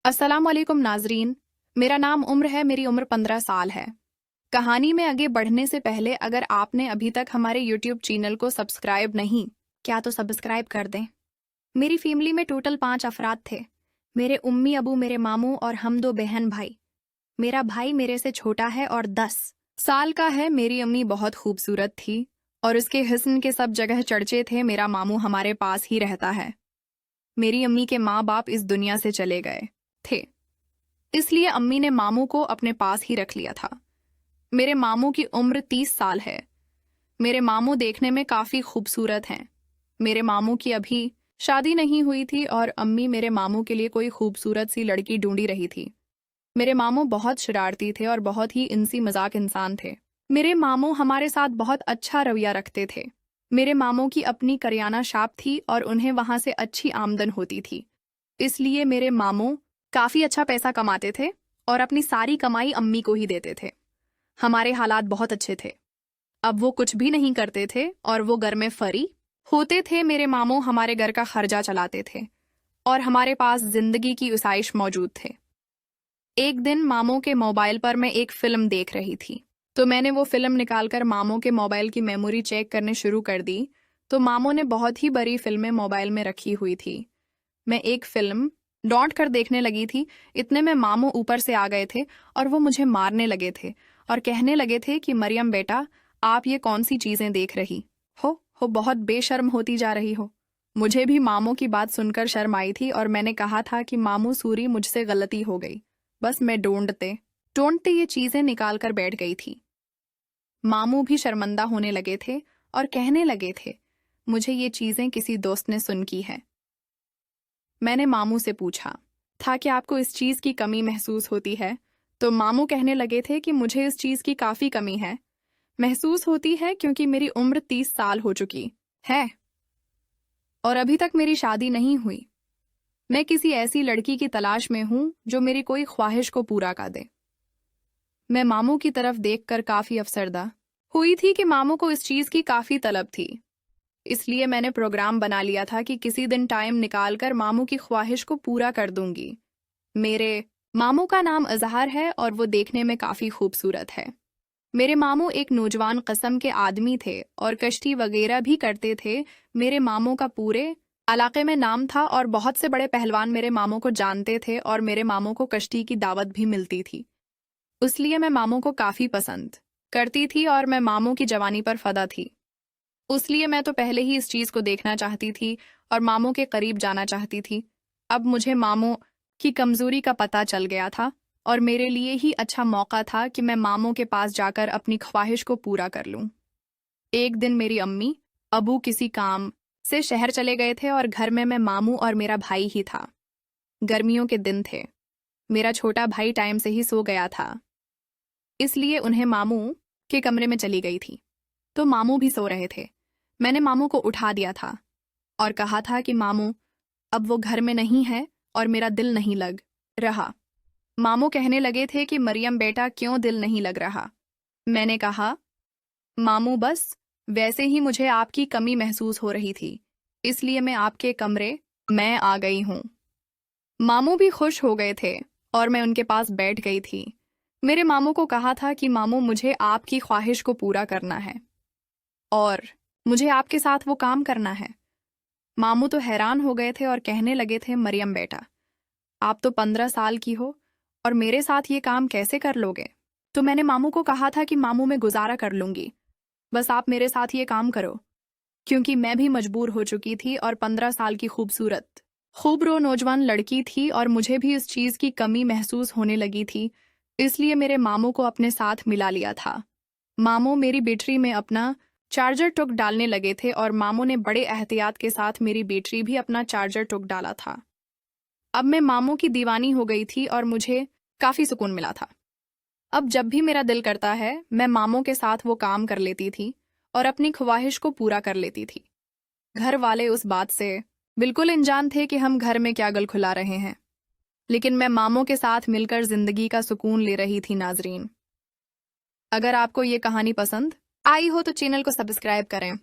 अस्सलाम वालेकुम नाजरीन। मेरा नाम उम्र है, मेरी उम्र 15 साल है। कहानी में आगे बढ़ने से पहले अगर आपने अभी तक हमारे यूट्यूब चैनल को सब्सक्राइब नहीं क्या तो सब्सक्राइब कर दें। मेरी फैमिली में टोटल 5 अफराद थे। मेरे उम्मी अबू, मेरे मामू और हम 2 बहन भाई। मेरा भाई मेरे से छोटा है और 10 साल का है। मेरी अम्मी बहुत खूबसूरत थी और उसके हुस्न के सब जगह चर्चे थे। मेरा मामू हमारे पास ही रहता है। मेरी अम्मी के माँ बाप इस दुनिया से चले गए थे, इसलिए अम्मी ने मामू को अपने पास ही रख लिया था। मेरे मामू की उम्र 30 साल है। मेरे मामू देखने में काफी खूबसूरत हैं। मेरे मामू की अभी शादी नहीं हुई थी और अम्मी मेरे मामू के लिए कोई खूबसूरत सी लड़की ढूंढी रही थी। मेरे मामू बहुत शरारती थे और बहुत ही इंसी मजाक इंसान थे। मेरे मामू हमारे साथ बहुत अच्छा रवैया रखते थे। मेरे मामू की अपनी करियाना शॉप थी और उन्हें वहां से अच्छी आमदन होती थी, इसलिए मेरे मामू काफी अच्छा पैसा कमाते थे और अपनी सारी कमाई अम्मी को ही देते थे। हमारे हालात बहुत अच्छे थे। अब वो कुछ भी नहीं करते थे और वो घर में फरी होते थे। मेरे मामू हमारे घर का खर्चा चलाते थे और हमारे पास जिंदगी की आसाइश मौजूद थे। एक दिन मामू के मोबाइल पर मैं एक फिल्म देख रही थी, तो मैंने वो फिल्म निकालकर मामू के मोबाइल की मेमोरी चेक करने शुरू कर दी। तो मामू ने बहुत ही बड़ी फिल्में मोबाइल में रखी हुई थी। मैं एक फिल्म डॉट कर देखने लगी थी, इतने में मामू ऊपर से आ गए थे और वो मुझे मारने लगे थे और कहने लगे थे कि मरियम बेटा, आप ये कौन सी चीजें देख रही हो, बहुत बेशर्म होती जा रही हो। मुझे भी मामू की बात सुनकर शर्म आई थी और मैंने कहा था कि मामू सूरी, मुझसे गलती हो गई। बस मैं ढूंढते ढूंढते ये चीजें निकाल कर बैठ गई थी। मामू भी शर्मिंदा होने लगे थे और कहने लगे थे, मुझे ये चीजें किसी दोस्त ने सुन की है। मैंने मामू से पूछा था कि आपको इस चीज की कमी महसूस होती है, तो मामू कहने लगे थे कि मुझे इस चीज की काफी कमी है महसूस होती है, क्योंकि मेरी उम्र 30 साल हो चुकी है और अभी तक मेरी शादी नहीं हुई। मैं किसी ऐसी लड़की की तलाश में हूं जो मेरी कोई ख्वाहिश को पूरा कर दे। मैं मामू की तरफ देखकर काफी अफसरदा हुई थी कि मामू को इस चीज की काफी तलब थी, इसलिए मैंने प्रोग्राम बना लिया था कि किसी दिन टाइम निकालकर मामू की ख्वाहिश को पूरा कर दूंगी। मेरे मामू का नाम अजहर है और वो देखने में काफी खूबसूरत है। मेरे मामू एक नौजवान किस्म के आदमी थे और कश्ती वगैरह भी करते थे। मेरे मामू का पूरे इलाके में नाम था और बहुत से बड़े पहलवान मेरे मामू को जानते थे और मेरे मामू को कश्ती की दावत भी मिलती थी, इसलिए मैं मामू को काफी पसंद करती थी और मैं मामू की जवानी पर फदा थी। इसलिए मैं तो पहले ही इस चीज को देखना चाहती थी और मामू के करीब जाना चाहती थी। अब मुझे मामू की कमजोरी का पता चल गया था और मेरे लिए ही अच्छा मौका था कि मैं मामू के पास जाकर अपनी ख्वाहिश को पूरा कर लूं। एक दिन मेरी अम्मी अबू किसी काम से शहर चले गए थे और घर में मैं, मामू और मेरा भाई ही था। गर्मियों के दिन थे। मेरा छोटा भाई टाइम से ही सो गया था, इसलिए उन्हें मामू के कमरे में चली गई थी, तो मामू भी सो रहे थे। मैंने मामू को उठा दिया था और कहा था कि मामू, अब वो घर में नहीं है और मेरा दिल नहीं लग रहा। मामू कहने लगे थे कि मरियम बेटा, क्यों दिल नहीं लग रहा? मैंने कहा, मामू बस वैसे ही मुझे आपकी कमी महसूस हो रही थी, इसलिए मैं आपके कमरे में आ गई हूँ। मामू भी खुश हो गए थे और मैं उनके पास बैठ गई थी। मेरे मामू को कहा था कि मामू, मुझे आपकी ख्वाहिश को पूरा करना है और मुझे आपके साथ वो काम करना है। मामू तो हैरान हो गए थे और कहने लगे थे, मरियम बेटा, आप तो 15 साल की हो और मेरे साथ ये काम कैसे कर लोगे? तो मैंने मामू को कहा था कि मामू, मैं गुजारा कर लूंगी, बस आप मेरे साथ ये काम करो, क्योंकि मैं भी मजबूर हो चुकी थी और 15 साल की खूबसूरत खूबरो नौजवान लड़की थी और मुझे भी इस चीज की कमी महसूस होने लगी थी, इसलिए मेरे मामू को अपने साथ मिला लिया था। मामू मेरी बैटरी में अपना चार्जर टुक डालने लगे थे और मामू ने बड़े एहतियात के साथ मेरी बैटरी भी अपना चार्जर टुक डाला था। अब मैं मामू की दीवानी हो गई थी और मुझे काफी सुकून मिला था। अब जब भी मेरा दिल करता है, मैं मामू के साथ वो काम कर लेती थी और अपनी ख्वाहिश को पूरा कर लेती थी। घर वाले उस बात से बिल्कुल अनजान थे कि हम घर में क्या गल खुला रहे हैं, लेकिन मैं मामू के साथ मिलकर जिंदगी का सुकून ले रही थी। नाजरीन, अगर आपको ये कहानी पसंद आई हो तो चैनल को सब्सक्राइब करें।